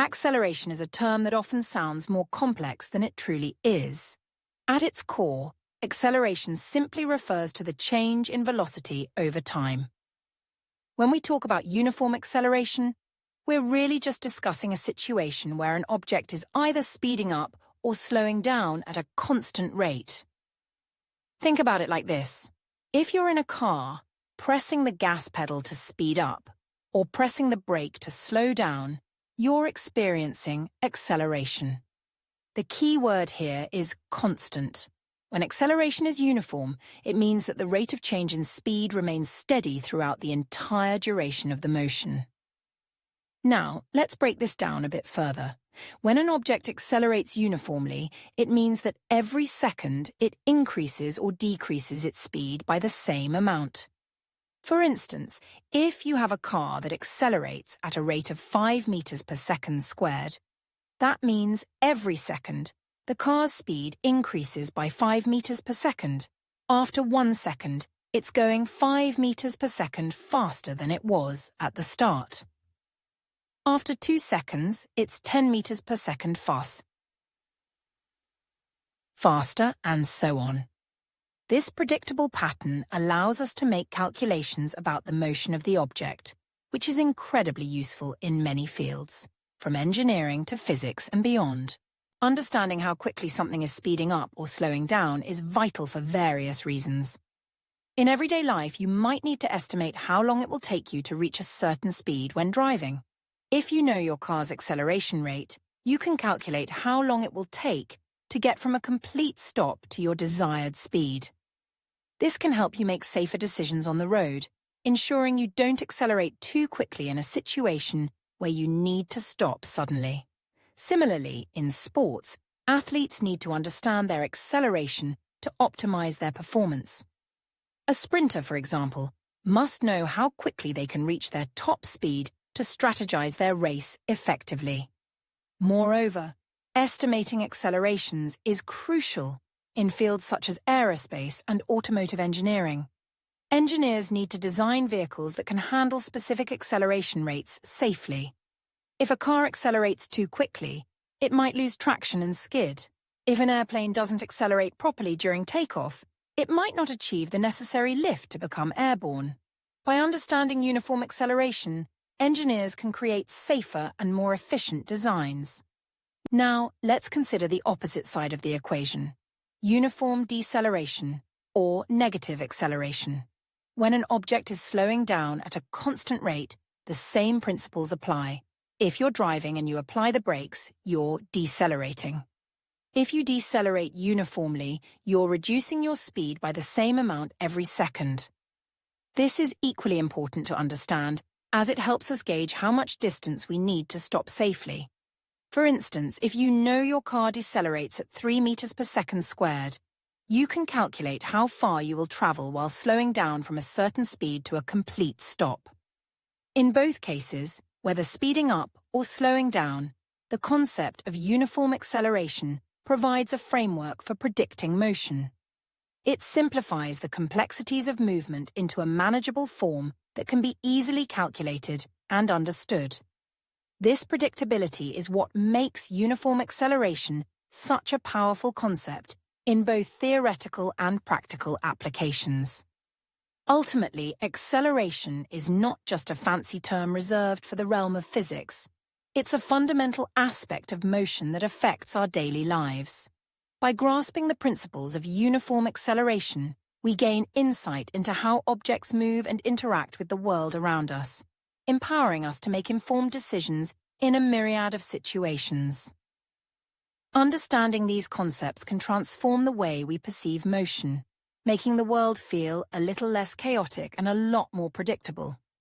Acceleration is a term that often sounds more complex than it truly is. At its core, acceleration simply refers to the change in velocity over time. When we talk about uniform acceleration, we're really just discussing a situation where an object is either speeding up or slowing down at a constant rate. Think about it like this. If you're in a car, pressing the gas pedal to speed up or pressing the brake to slow down, you're experiencing acceleration. The key word here is constant. When acceleration is uniform, it means that the rate of change in speed remains steady throughout the entire duration of the motion. Now, let's break this down a bit further. When an object accelerates uniformly, it means that every second it increases or decreases its speed by the same amount. For instance, if you have a car that accelerates at a rate of 5 meters per second squared, that means every second the car's speed increases by 5 meters per second. After 1 second, it's going 5 meters per second faster than it was at the start. After 2 seconds, it's 10 meters per second faster, and so on. This predictable pattern allows us to make calculations about the motion of the object, which is incredibly useful in many fields, from engineering to physics and beyond. Understanding how quickly something is speeding up or slowing down is vital for various reasons. In everyday life, you might need to estimate how long it will take you to reach a certain speed when driving. If you know your car's acceleration rate, you can calculate how long it will take to get from a complete stop to your desired speed. This can help you make safer decisions on the road, ensuring you don't accelerate too quickly in a situation where you need to stop suddenly. Similarly, in sports, athletes need to understand their acceleration to optimize their performance. A sprinter, for example, must know how quickly they can reach their top speed to strategize their race effectively. Moreover, estimating accelerations is crucial in fields such as aerospace and automotive engineering. Engineers need to design vehicles that can handle specific acceleration rates safely. If a car accelerates too quickly, it might lose traction and skid. If an airplane doesn't accelerate properly during takeoff, it might not achieve the necessary lift to become airborne. By understanding uniform acceleration, engineers can create safer and more efficient designs. Now, let's consider the opposite side of the equation: uniform deceleration, or negative acceleration. When an object is slowing down at a constant rate, the same principles apply. If you're driving and you apply the brakes, you're decelerating. If you decelerate uniformly, you're reducing your speed by the same amount every second. This is equally important to understand, as it helps us gauge how much distance we need to stop safely. For instance, if you know your car decelerates at 3 meters per second squared, you can calculate how far you will travel while slowing down from a certain speed to a complete stop. In both cases, whether speeding up or slowing down, the concept of uniform acceleration provides a framework for predicting motion. It simplifies the complexities of movement into a manageable form that can be easily calculated and understood. This predictability is what makes uniform acceleration such a powerful concept in both theoretical and practical applications. Ultimately, acceleration is not just a fancy term reserved for the realm of physics. It's a fundamental aspect of motion that affects our daily lives. By grasping the principles of uniform acceleration, we gain insight into how objects move and interact with the world around us, empowering us to make informed decisions in a myriad of situations. Understanding these concepts can transform the way we perceive motion, making the world feel a little less chaotic and a lot more predictable.